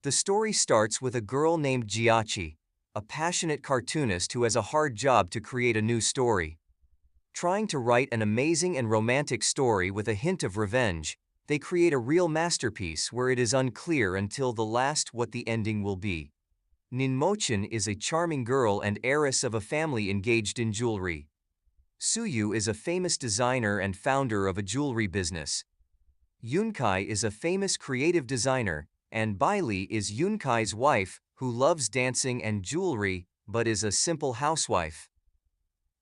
The story starts with a girl named Jiachi, a passionate cartoonist who has a hard job to create a new story. Trying to write an amazing and romantic story with a hint of revenge, they create a real masterpiece where it is unclear until the last what the ending will be. Ninmochin is a charming girl and heiress of a family engaged in jewelry. Suyu is a famous designer and founder of a jewelry business. Yunkai is a famous creative designer, and Bailey is Yunkai's wife, who loves dancing and jewelry, but is a simple housewife.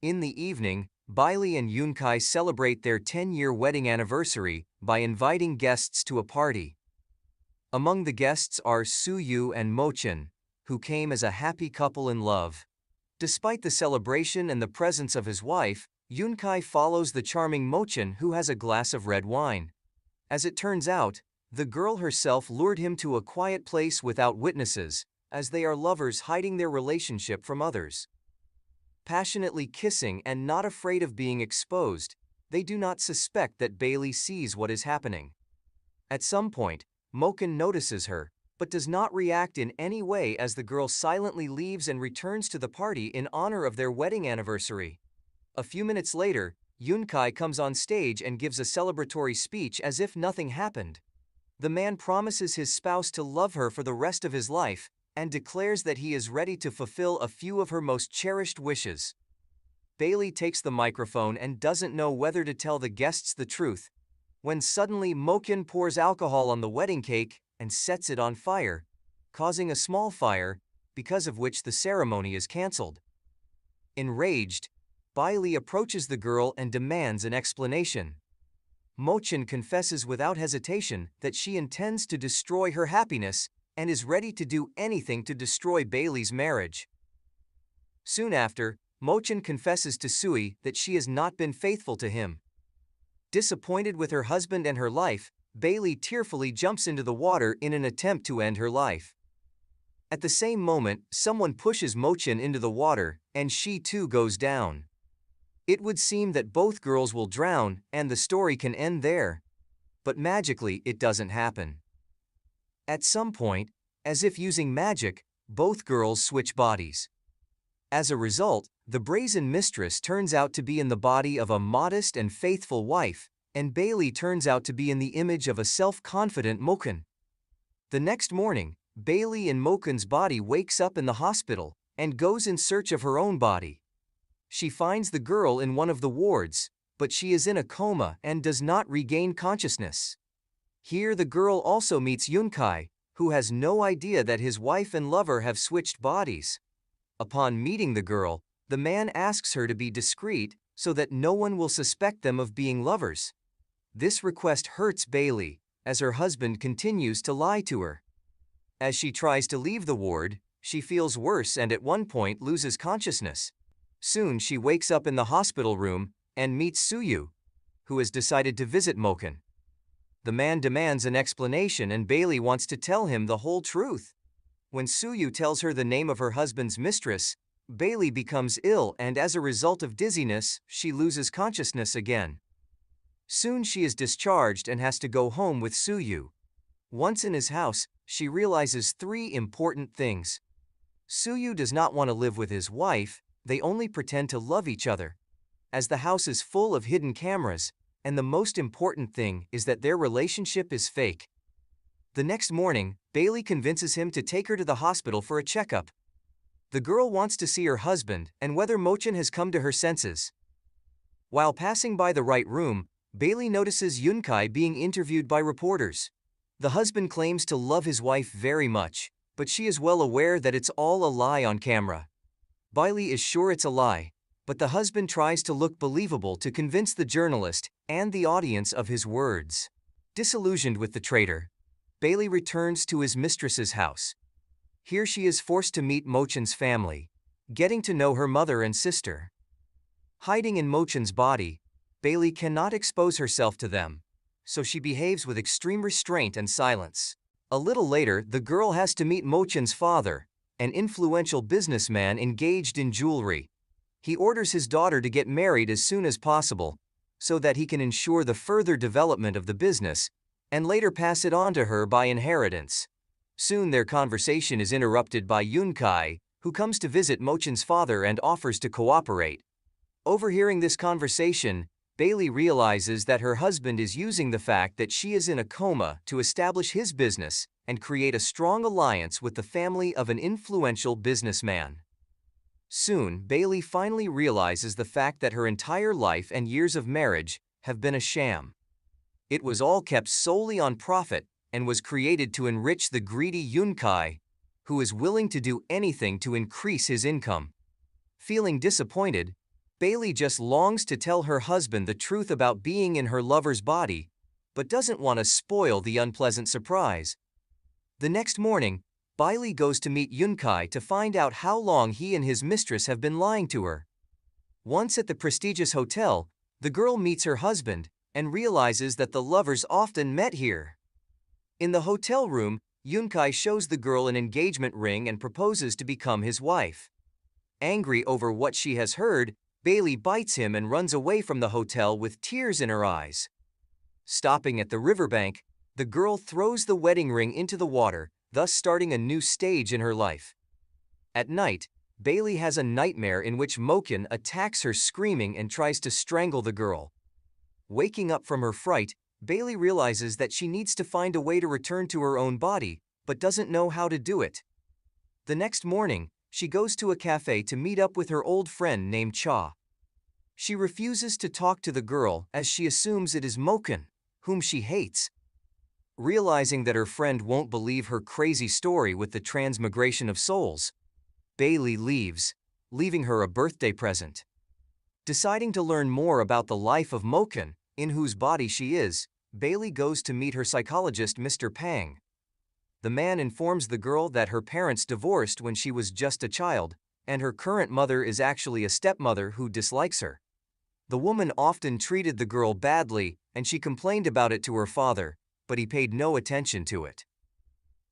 In the evening, Bailey and Yunkai celebrate their 10-year wedding anniversary by inviting guests to a party. Among the guests are Suyu and Mochin, who came as a happy couple in love. Despite the celebration and the presence of his wife, Yunkai follows the charming Mochin, who has a glass of red wine. As it turns out, the girl herself lured him to a quiet place without witnesses, as they are lovers hiding their relationship from others. Passionately kissing and not afraid of being exposed, they do not suspect that Bailey sees what is happening. At some point, Mokin notices her, but does not react in any way as the girl silently leaves and returns to the party in honor of their wedding anniversary. A few minutes later, Yunkai comes on stage and gives a celebratory speech as if nothing happened. The man promises his spouse to love her for the rest of his life, and declares that he is ready to fulfill a few of her most cherished wishes. Bailey takes the microphone and doesn't know whether to tell the guests the truth, when suddenly Mokin pours alcohol on the wedding cake and sets it on fire, causing a small fire, because of which the ceremony is cancelled. Enraged, Bailey approaches the girl and demands an explanation. Mochin confesses without hesitation that she intends to destroy her happiness and is ready to do anything to destroy Bailey's marriage. Soon after, Mochin confesses to Sui that she has not been faithful to him. Disappointed with her husband and her life, Bailey tearfully jumps into the water in an attempt to end her life. At the same moment, someone pushes Mochin into the water, and she too goes down. It would seem that both girls will drown, and the story can end there. But magically, it doesn't happen. At some point, as if using magic, both girls switch bodies. As a result, the brazen mistress turns out to be in the body of a modest and faithful wife, and Bailey turns out to be in the image of a self-confident Mokin. The next morning, Bailey in Mokin's body wakes up in the hospital and goes in search of her own body. She finds the girl in one of the wards, but she is in a coma and does not regain consciousness. Here the girl also meets Yunkai, who has no idea that his wife and lover have switched bodies. Upon meeting the girl, the man asks her to be discreet so that no one will suspect them of being lovers. This request hurts Bailey, as her husband continues to lie to her. As she tries to leave the ward, she feels worse and at one point loses consciousness. Soon she wakes up in the hospital room and meets Suyu, who has decided to visit Mokin. The man demands an explanation and Bailey wants to tell him the whole truth. When Suyu tells her the name of her husband's mistress, Bailey becomes ill and as a result of dizziness, she loses consciousness again. Soon she is discharged and has to go home with Suyu. Once in his house, she realizes three important things. Suyu does not want to live with his wife, they only pretend to love each other. As the house is full of hidden cameras, and the most important thing is that their relationship is fake. The next morning, Bailey convinces him to take her to the hospital for a checkup. The girl wants to see her husband and whether Mochin has come to her senses. While passing by the right room, Bailey notices Yunkai being interviewed by reporters. The husband claims to love his wife very much, but she is well aware that it's all a lie on camera. Bailey is sure it's a lie, but the husband tries to look believable to convince the journalist and the audience of his words. Disillusioned with the traitor, Bailey returns to his mistress's house. Here she is forced to meet Mochin's family, getting to know her mother and sister. Hiding in Mochin's body, Bailey cannot expose herself to them, so she behaves with extreme restraint and silence. A little later, the girl has to meet Mochin's father, an influential businessman engaged in jewelry. He orders his daughter to get married as soon as possible, so that he can ensure the further development of the business, and later pass it on to her by inheritance. Soon their conversation is interrupted by Yunkai, who comes to visit Mochin's father and offers to cooperate. Overhearing this conversation, Bailey realizes that her husband is using the fact that she is in a coma to establish his business and create a strong alliance with the family of an influential businessman. Soon, Bailey finally realizes the fact that her entire life and years of marriage have been a sham. It was all kept solely on profit and was created to enrich the greedy Yunkai, who is willing to do anything to increase his income. Feeling disappointed, Bailey just longs to tell her husband the truth about being in her lover's body, but doesn't want to spoil the unpleasant surprise. The next morning, Bailey goes to meet Yunkai to find out how long he and his mistress have been lying to her. Once at the prestigious hotel, the girl meets her husband and realizes that the lovers often met here. In the hotel room, Yunkai shows the girl an engagement ring and proposes to become his wife. Angry over what she has heard, Bailey bites him and runs away from the hotel with tears in her eyes. Stopping at the riverbank, the girl throws the wedding ring into the water, thus starting a new stage in her life. At night, Bailey has a nightmare in which Mokin attacks her screaming and tries to strangle the girl. Waking up from her fright, Bailey realizes that she needs to find a way to return to her own body, but doesn't know how to do it. The next morning, she goes to a cafe to meet up with her old friend named Cha. She refuses to talk to the girl as she assumes it is Mokin, whom she hates. Realizing that her friend won't believe her crazy story with the transmigration of souls, Bailey leaves, leaving her a birthday present. Deciding to learn more about the life of Mokin, in whose body she is, Bailey goes to meet her psychologist Mr. Pang. The man informs the girl that her parents divorced when she was just a child, and her current mother is actually a stepmother who dislikes her. The woman often treated the girl badly, and she complained about it to her father, but he paid no attention to it.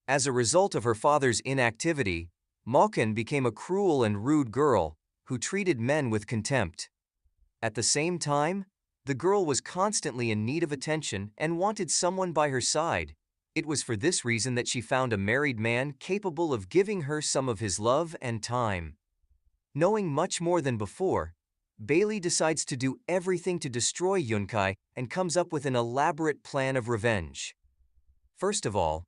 As a result of her father's inactivity, Mokin became a cruel and rude girl who treated men with contempt. At the same time, the girl was constantly in need of attention and wanted someone by her side. It was for this reason that she found a married man capable of giving her some of his love and time. Knowing much more than before, Bailey decides to do everything to destroy Yunkai and comes up with an elaborate plan of revenge. First of all,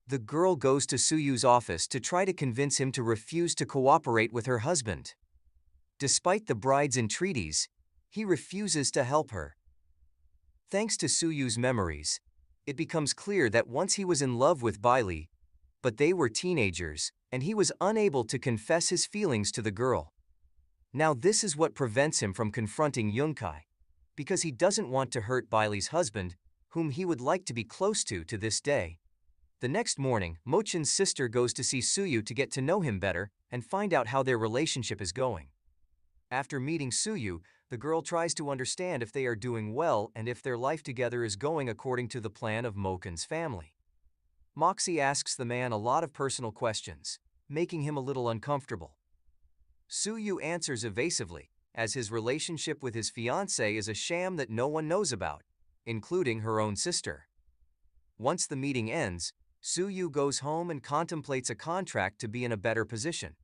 the girl goes to Suyu's office to try to convince him to refuse to cooperate with her husband. Despite the bride's entreaties, he refuses to help her. Thanks to Suyu's memories, it becomes clear that once he was in love with Bailey, but they were teenagers, and he was unable to confess his feelings to the girl. Now this is what prevents him from confronting Yunkai, because he doesn't want to hurt Bailey's husband, whom he would like to be close to this day. The next morning, Mochin's sister goes to see Suyu to get to know him better and find out how their relationship is going. After meeting Suyu, the girl tries to understand if they are doing well and if their life together is going according to the plan of Mokin's family. Moxie asks the man a lot of personal questions, making him a little uncomfortable. Suyu answers evasively, as his relationship with his fiancée is a sham that no one knows about, including her own sister. Once the meeting ends, Suyu goes home and contemplates a contract to be in a better position.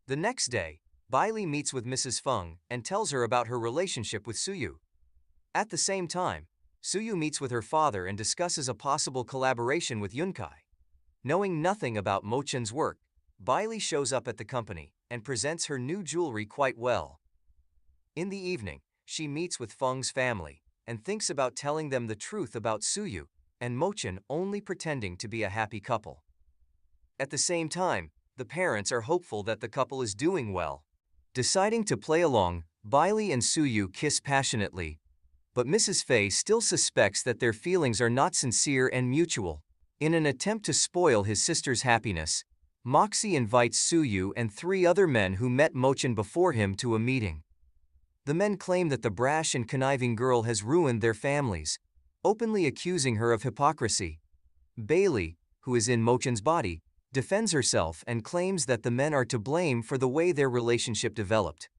The next day, Bailey meets with Mrs. Feng and tells her about her relationship with Suyu. At the same time, Suyu meets with her father and discusses a possible collaboration with Yunkai. Knowing nothing about Mochin's work, Bailey shows up at the company and presents her new jewelry quite well. In the evening, she meets with Feng's family and thinks about telling them the truth about Suyu and Mochin only pretending to be a happy couple. At the same time, the parents are hopeful that the couple is doing well. Deciding to play along, Bailey and Suyu kiss passionately, but Mrs. Fei still suspects that their feelings are not sincere and mutual. In an attempt to spoil his sister's happiness, Moxie invites Suyu and 3 other men who met Mochin before him to a meeting. The men claim that the brash and conniving girl has ruined their families, openly accusing her of hypocrisy. Bailey, who is in Mochin's body, defends herself and claims that the men are to blame for the way their relationship developed.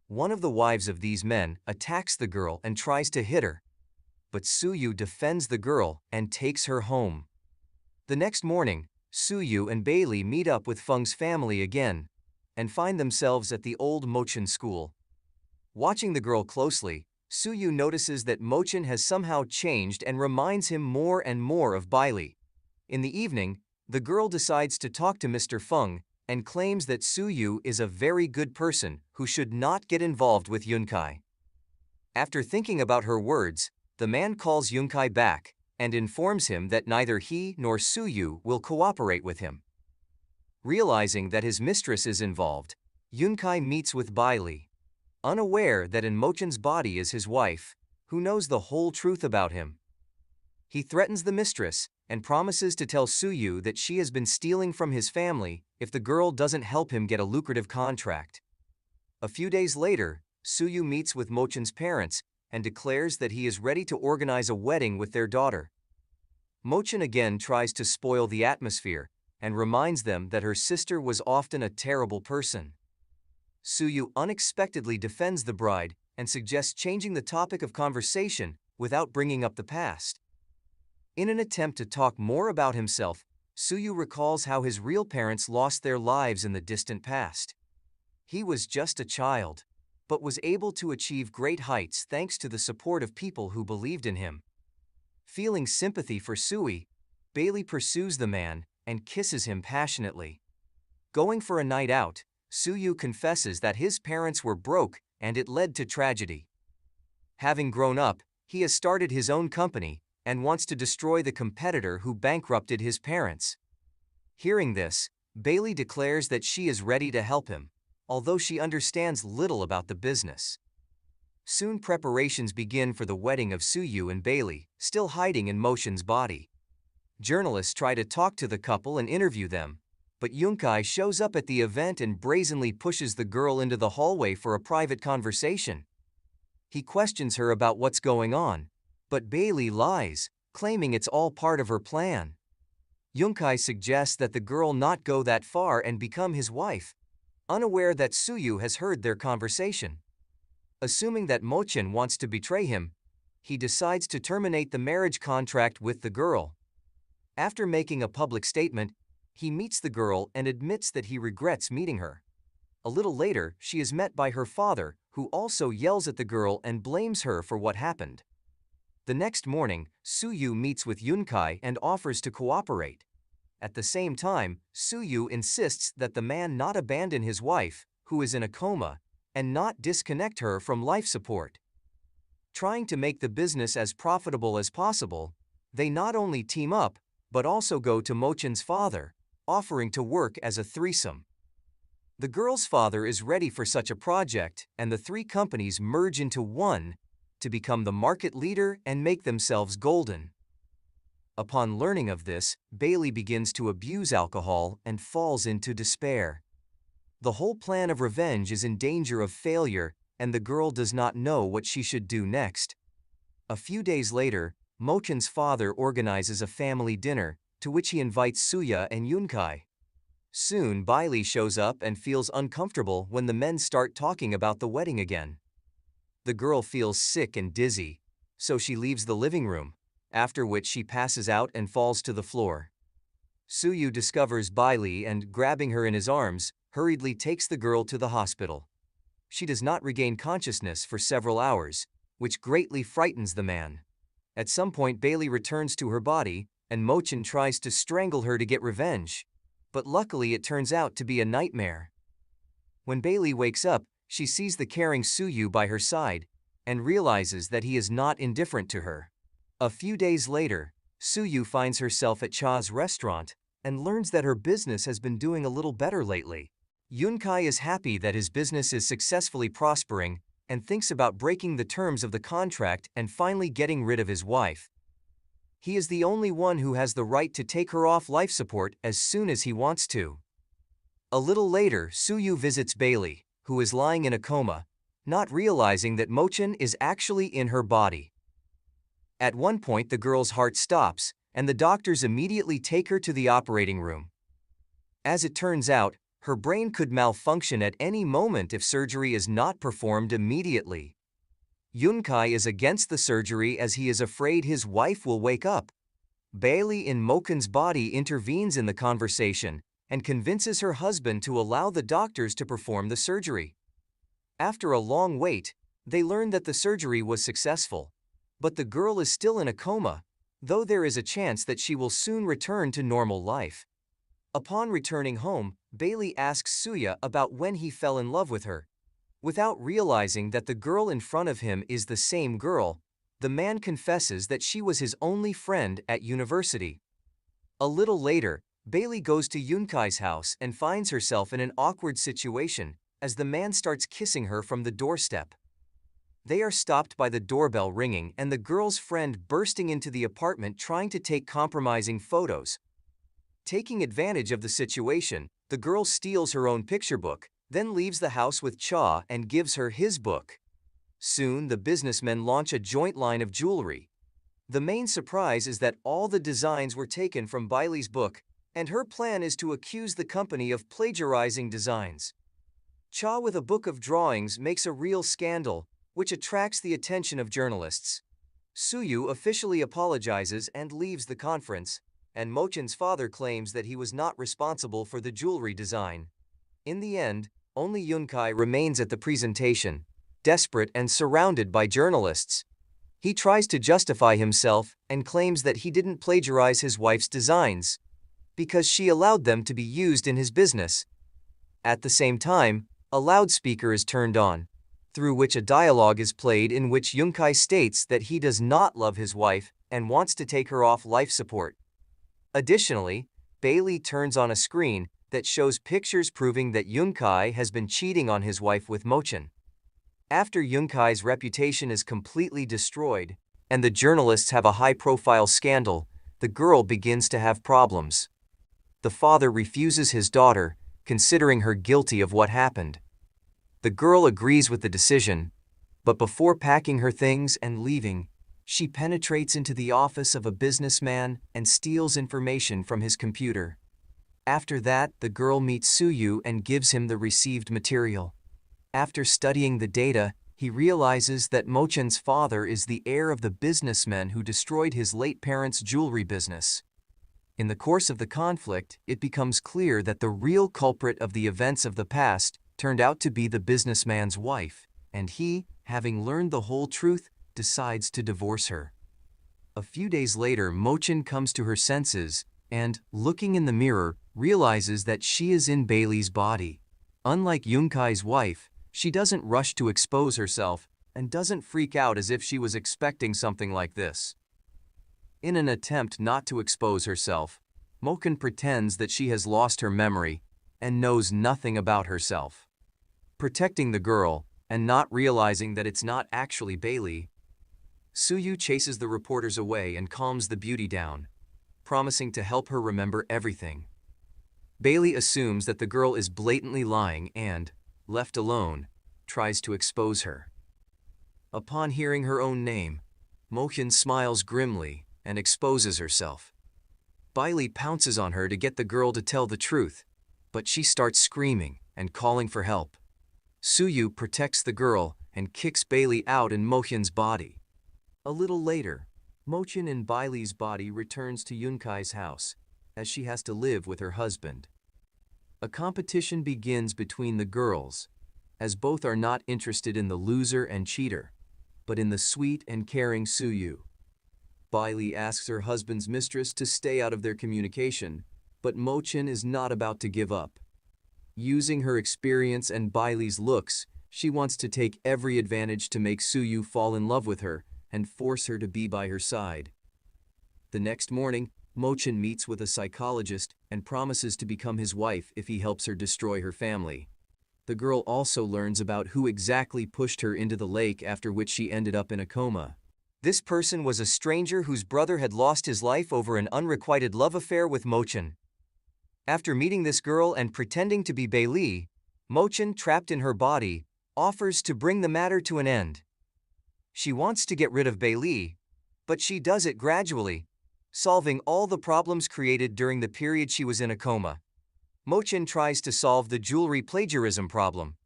One of the wives of these men attacks the girl and tries to hit her, but Suyu defends the girl and takes her home. The next morning, Suyu and Bailey meet up with Feng's family again and find themselves at the old Mochin school. Watching the girl closely, Suyu notices that Mochin has somehow changed and reminds him more and more of Bailey. In the evening, the girl decides to talk to Mr. Feng and claims that Suyu is a very good person who should not get involved with Yunkai. After thinking about her words, the man calls Yunkai back and informs him that neither he nor Suyu will cooperate with him. Realizing that his mistress is involved, Yunkai meets with Bailey. Unaware that in Mochin's body is his wife, who knows the whole truth about him. He threatens the mistress and promises to tell Suyu that she has been stealing from his family if the girl doesn't help him get a lucrative contract. A few days later, Suyu meets with Mochin's parents and declares that he is ready to organize a wedding with their daughter. Mochin again tries to spoil the atmosphere and reminds them that her sister was often a terrible person. Suyu unexpectedly defends the bride and suggests changing the topic of conversation without bringing up the past. In an attempt to talk more about himself, Suyu recalls how his real parents lost their lives in the distant past. He was just a child, but was able to achieve great heights thanks to the support of people who believed in him. Feeling sympathy for Suyu, Bailey pursues the man and kisses him passionately. Going for a night out, Suyu confesses that his parents were broke and it led to tragedy. Having grown up, he has started his own company and wants to destroy the competitor who bankrupted his parents. Hearing this, Bailey declares that she is ready to help him, although she understands little about the business. Soon preparations begin for the wedding of Suyu and Bailey, still hiding in Mochin's body. Journalists try to talk to the couple and interview them, but Yunkai shows up at the event and brazenly pushes the girl into the hallway for a private conversation. He questions her about what's going on, but Bailey lies, claiming it's all part of her plan. Yunkai suggests that the girl not go that far and become his wife, unaware that Suyu has heard their conversation. Assuming that Mochin wants to betray him, he decides to terminate the marriage contract with the girl. After making a public statement, he meets the girl and admits that he regrets meeting her. A little later, she is met by her father, who also yells at the girl and blames her for what happened. The next morning, Suyu meets with Yunkai and offers to cooperate. At the same time, Suyu insists that the man not abandon his wife, who is in a coma, and not disconnect her from life support. Trying to make the business as profitable as possible, they not only team up, but also go to Mochin's father, offering to work as a threesome. The girl's father is ready for such a project, and the three companies merge into one to become the market leader and make themselves golden. Upon learning of this, Bailey begins to abuse alcohol and falls into despair. The whole plan of revenge is in danger of failure, and the girl does not know what she should do next. A few days later, Mochin's father organizes a family dinner, to which he invites Suya and Yunkai. Soon Bailey shows up and feels uncomfortable when the men start talking about the wedding again. The girl feels sick and dizzy, so she leaves the living room, after which she passes out and falls to the floor. Suyu discovers Bailey and, grabbing her in his arms, hurriedly takes the girl to the hospital. She does not regain consciousness for several hours, which greatly frightens the man. At some point Bailey returns to her body, and Mochin tries to strangle her to get revenge, but luckily it turns out to be a nightmare. When Bailey wakes up, she sees the caring Suyu by her side, and realizes that he is not indifferent to her. A few days later, Suyu finds herself at Cha's restaurant, and learns that her business has been doing a little better lately. Yunkai is happy that his business is successfully prospering, and thinks about breaking the terms of the contract and finally getting rid of his wife. He is the only one who has the right to take her off life support as soon as he wants to. A little later, Suyu visits Bailey, who is lying in a coma, not realizing that Mochin is actually in her body. At one point the girl's heart stops, and the doctors immediately take her to the operating room. As it turns out, her brain could malfunction at any moment if surgery is not performed immediately. Yunkai is against the surgery as he is afraid his wife will wake up. Bailey in Mokun's body intervenes in the conversation and convinces her husband to allow the doctors to perform the surgery. After a long wait, they learn that the surgery was successful, but the girl is still in a coma, though there is a chance that she will soon return to normal life. Upon returning home, Bailey asks Suya about when he fell in love with her. Without realizing that the girl in front of him is the same girl, the man confesses that she was his only friend at university. A little later, Bailey goes to Yunkai's house and finds herself in an awkward situation as the man starts kissing her from the doorstep. They are stopped by the doorbell ringing and the girl's friend bursting into the apartment trying to take compromising photos. Taking advantage of the situation, the girl steals her own picture book, then leaves the house with Cha and gives her his book. Soon, the businessmen launch a joint line of jewelry. The main surprise is that all the designs were taken from Bailey's book, and her plan is to accuse the company of plagiarizing designs. Cha with a book of drawings makes a real scandal, which attracts the attention of journalists. Suyu officially apologizes and leaves the conference, and Mochin's father claims that he was not responsible for the jewelry design. In the end, only Yunkai remains at the presentation, desperate and surrounded by journalists. He tries to justify himself and claims that he didn't plagiarize his wife's designs, because she allowed them to be used in his business. At the same time, a loudspeaker is turned on, through which a dialogue is played in which Yunkai states that he does not love his wife and wants to take her off life support. Additionally, Bailey turns on a screen that shows pictures proving that Yunkai has been cheating on his wife with Mochin. After Yunkai's reputation is completely destroyed, and the journalists have a high-profile scandal, the girl begins to have problems. The father refuses his daughter, considering her guilty of what happened. The girl agrees with the decision, but before packing her things and leaving, she penetrates into the office of a businessman and steals information from his computer. After that, the girl meets Suyu and gives him the received material. After studying the data, he realizes that Mochin's father is the heir of the businessman who destroyed his late parents' jewelry business. In the course of the conflict, it becomes clear that the real culprit of the events of the past turned out to be the businessman's wife, and he, having learned the whole truth, decides to divorce her. A few days later, Mochin comes to her senses and, looking in the mirror, realizes that she is in Bailey's body. Unlike Yunkai's wife, she doesn't rush to expose herself and doesn't freak out as if she was expecting something like this. In an attempt not to expose herself, Mochin pretends that she has lost her memory and knows nothing about herself. Protecting the girl and not realizing that it's not actually Bailey, Suyu chases the reporters away and calms the beauty down, promising to help her remember everything. Bailey assumes that the girl is blatantly lying and, left alone, tries to expose her. Upon hearing her own name, Mochin smiles grimly and exposes herself. Bailey pounces on her to get the girl to tell the truth, but she starts screaming and calling for help. Suyu protects the girl and kicks Bailey out in Mochin's body. A little later, Mochin in Bailey's body returns to Yunkai's house, as she has to live with her husband. A competition begins between the girls, as both are not interested in the loser and cheater, but in the sweet and caring Suyu. Bailey asks her husband's mistress to stay out of their communication, but Mochin is not about to give up. Using her experience and Bailey's looks, she wants to take every advantage to make Suyu fall in love with her and force her to be by her side. The next morning, Mochin meets with a psychologist and promises to become his wife if he helps her destroy her family. The girl also learns about who exactly pushed her into the lake, after which she ended up in a coma. This person was a stranger whose brother had lost his life over an unrequited love affair with Mochin. After meeting this girl and pretending to be Bailey, Mochin, trapped in her body, offers to bring the matter to an end. She wants to get rid of Bailey, but she does it gradually, solving all the problems created during the period she was in a coma. Mochin tries to solve the jewelry plagiarism problem.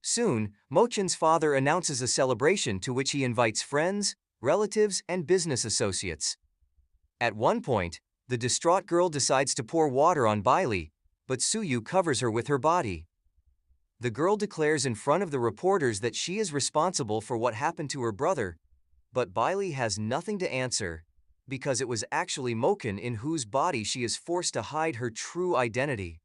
Soon, Mochin's father announces a celebration to which he invites friends, relatives, and business associates. At one point, the distraught girl decides to pour water on Bailey, but Suyu covers her with her body. The girl declares in front of the reporters that she is responsible for what happened to her brother, but Bailey has nothing to answer, because it was actually Moken in whose body she is forced to hide her true identity.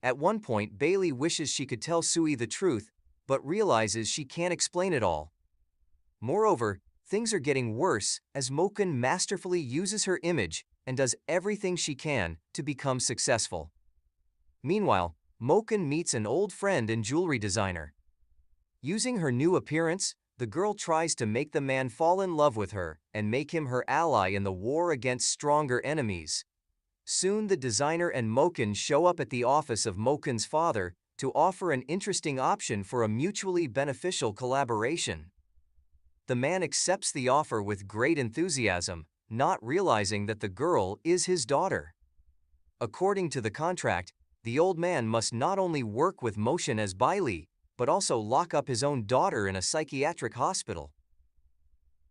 At one point, Bailey wishes she could tell Sui the truth, but realizes she can't explain it all. Moreover, things are getting worse as Moken masterfully uses her image and does everything she can to become successful. Meanwhile, Moken meets an old friend and jewelry designer. Using her new appearance, the girl tries to make the man fall in love with her and make him her ally in the war against stronger enemies. Soon the designer and Moken show up at the office of Moken's father to offer an interesting option for a mutually beneficial collaboration. The man accepts the offer with great enthusiasm, not realizing that the girl is his daughter. According to the contract, the old man must not only work with Motion as Bailey, but also lock up his own daughter in a psychiatric hospital.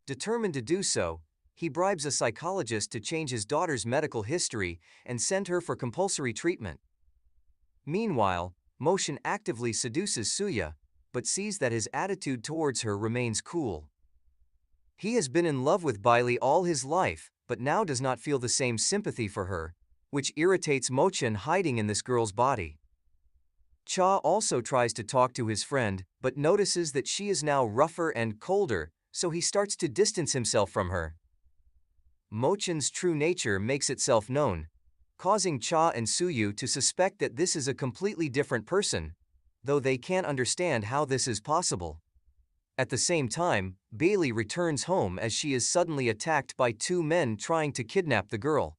Determined to do so, he bribes a psychologist to change his daughter's medical history and send her for compulsory treatment. Meanwhile, Motion actively seduces Suya, but sees that his attitude towards her remains cool. He has been in love with Bailey all his life, but now does not feel the same sympathy for her, which irritates Mochen hiding in this girl's body. Cha also tries to talk to his friend, but notices that she is now rougher and colder, so he starts to distance himself from her. Mochen's true nature makes itself known, causing Cha and Suyu to suspect that this is a completely different person, though they can't understand how this is possible. At the same time, Bailey returns home as she is suddenly attacked by two men trying to kidnap the girl.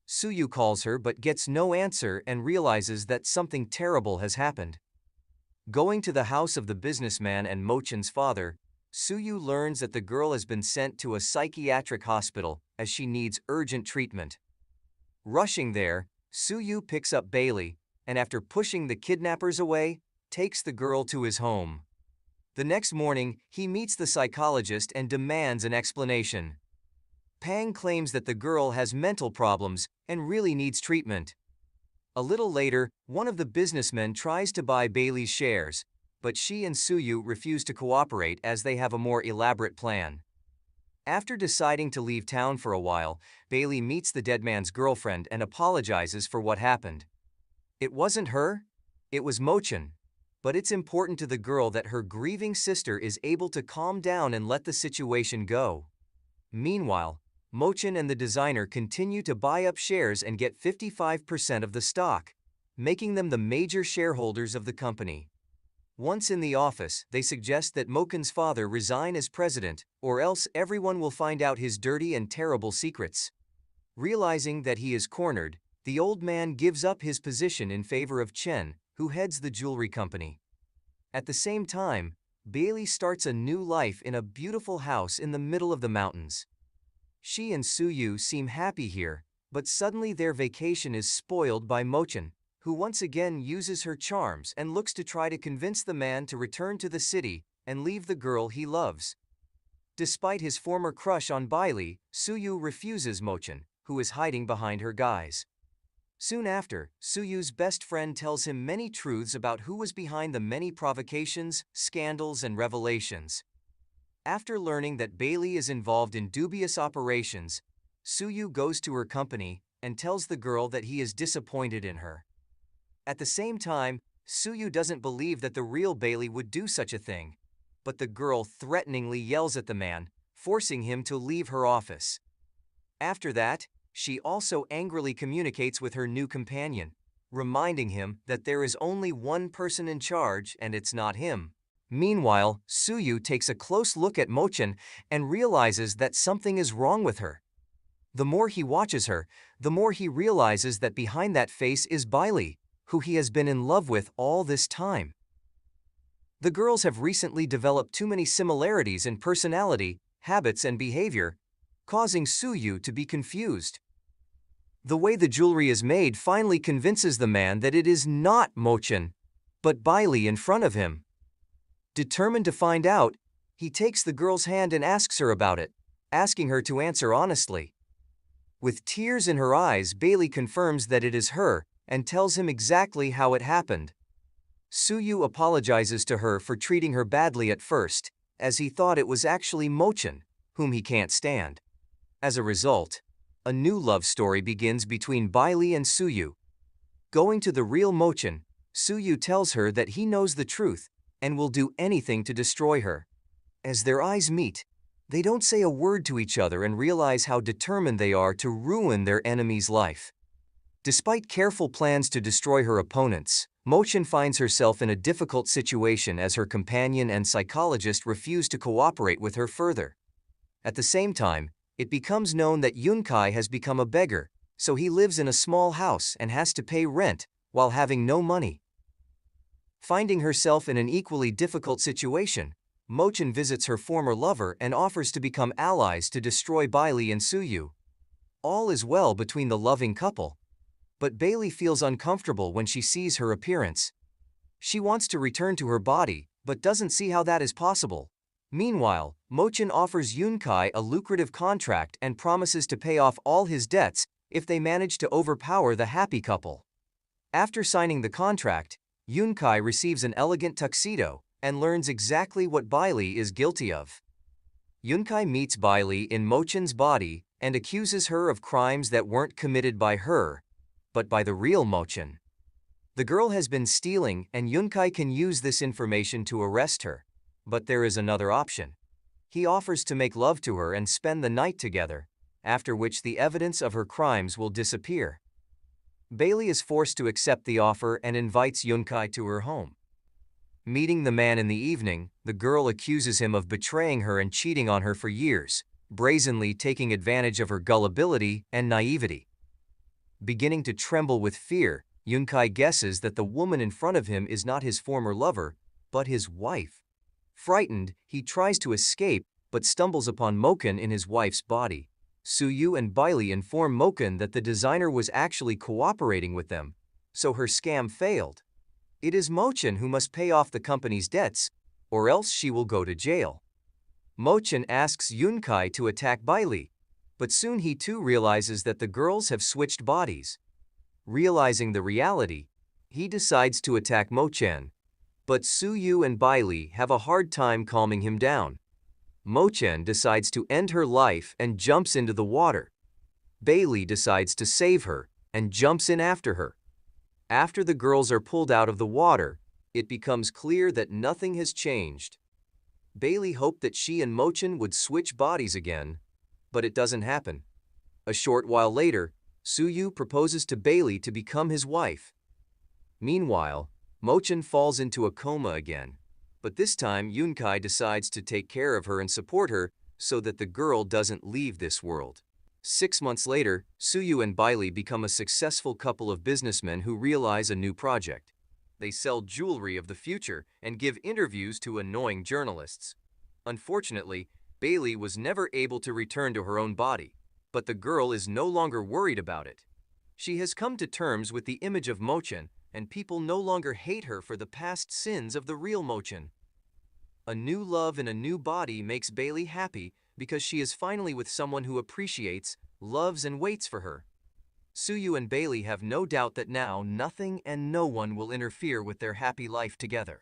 Suyu calls her but gets no answer and realizes that something terrible has happened. Going to the house of the businessman and Mochen's father, Suyu learns that the girl has been sent to a psychiatric hospital as she needs urgent treatment. Rushing there, Suyu picks up Bailey and after pushing the kidnappers away, takes the girl to his home. The next morning, he meets the psychologist and demands an explanation. Pang claims that the girl has mental problems and really needs treatment. A little later, one of the businessmen tries to buy Bailey's shares, but she and Suyu refuse to cooperate as they have a more elaborate plan. After deciding to leave town for a while, Bailey meets the dead man's girlfriend and apologizes for what happened. It wasn't her, it was Mochen. But it's important to the girl that her grieving sister is able to calm down and let the situation go. Meanwhile, Mochen and the designer continue to buy up shares and get 55% of the stock, making them the major shareholders of the company. Once in the office, they suggest that Mochen's father resign as president, or else everyone will find out his dirty and terrible secrets. Realizing that he is cornered, the old man gives up his position in favor of Chen, who heads the jewelry company. At the same time, Bailey starts a new life in a beautiful house in the middle of the mountains. She and Suyu seem happy here, but suddenly their vacation is spoiled by Mochen, who once again uses her charms and looks to try to convince the man to return to the city and leave the girl he loves. Despite his former crush on Bailey, Suyu refuses Mochen, who is hiding behind her guise. Soon after, Suyu's best friend tells him many truths about who was behind the many provocations, scandals, and revelations. After learning that Bailey is involved in dubious operations, Suyu goes to her company and tells the girl that he is disappointed in her. At the same time, Suyu doesn't believe that the real Bailey would do such a thing, but the girl threateningly yells at the man, forcing him to leave her office. After that, she also angrily communicates with her new companion, reminding him that there is only one person in charge and it's not him. Meanwhile, Suyu takes a close look at Mochen and realizes that something is wrong with her. The more he watches her, the more he realizes that behind that face is Bailey, who he has been in love with all this time. The girls have recently developed too many similarities in personality, habits, and behavior, causing Suyu to be confused. The way the jewelry is made finally convinces the man that it is not Mochen, but Bailey in front of him. Determined to find out, he takes the girl's hand and asks her about it, asking her to answer honestly. With tears in her eyes, Bailey confirms that it is her and tells him exactly how it happened. Suyu apologizes to her for treating her badly at first, as he thought it was actually Mochin, whom he can't stand. As a result, a new love story begins between Bailey and Suyu. Going to the real Mochin, Suyu tells her that he knows the truth and will do anything to destroy her. As their eyes meet, they don't say a word to each other and realize how determined they are to ruin their enemy's life. Despite careful plans to destroy her opponents, Mochin finds herself in a difficult situation as her companion and psychologist refuse to cooperate with her further. At the same time, it becomes known that Yunkai has become a beggar, so he lives in a small house and has to pay rent while having no money. Finding herself in an equally difficult situation, Mochin visits her former lover and offers to become allies to destroy Bailey and Suyu. All is well between the loving couple, but Bailey feels uncomfortable when she sees her appearance. She wants to return to her body, but doesn't see how that is possible. Meanwhile, Mochin offers Yunkai a lucrative contract and promises to pay off all his debts if they manage to overpower the happy couple. After signing the contract, Yunkai receives an elegant tuxedo and learns exactly what Bailey is guilty of. Yunkai meets Bailey in Mochin's body and accuses her of crimes that weren't committed by her, but by the real Mochin. The girl has been stealing and Yunkai can use this information to arrest her, but there is another option. He offers to make love to her and spend the night together, after which the evidence of her crimes will disappear. Bailey is forced to accept the offer and invites Yunkai to her home. Meeting the man in the evening, the girl accuses him of betraying her and cheating on her for years, brazenly taking advantage of her gullibility and naivety. Beginning to tremble with fear, Yunkai guesses that the woman in front of him is not his former lover, but his wife. Frightened, he tries to escape, but stumbles upon Mochin in his wife's body. Suyu and Bailey inform Mochin that the designer was actually cooperating with them, so her scam failed. It is Mochin who must pay off the company's debts, or else she will go to jail. Mochin asks Yunkai to attack Bailey, but soon he too realizes that the girls have switched bodies. Realizing the reality, he decides to attack Mochin, but Suyu and Bailey have a hard time calming him down. Mochin decides to end her life and jumps into the water. Bailey decides to save her and jumps in after her. After the girls are pulled out of the water, it becomes clear that nothing has changed. Bailey hoped that she and Mochin would switch bodies again, but it doesn't happen. A short while later, Suyu proposes to Bailey to become his wife. Meanwhile, Mochin falls into a coma again, but this time Yunkai decides to take care of her and support her so that the girl doesn't leave this world. 6 months later, Suyu and Bailey become a successful couple of businessmen who realize a new project. They sell jewelry of the future and give interviews to annoying journalists. Unfortunately, Bailey was never able to return to her own body, but the girl is no longer worried about it. She has come to terms with the image of Mochin, and people no longer hate her for the past sins of the real Mochin. A new love in a new body makes Bailey happy because she is finally with someone who appreciates, loves, and waits for her. Suyu and Bailey have no doubt that now nothing and no one will interfere with their happy life together.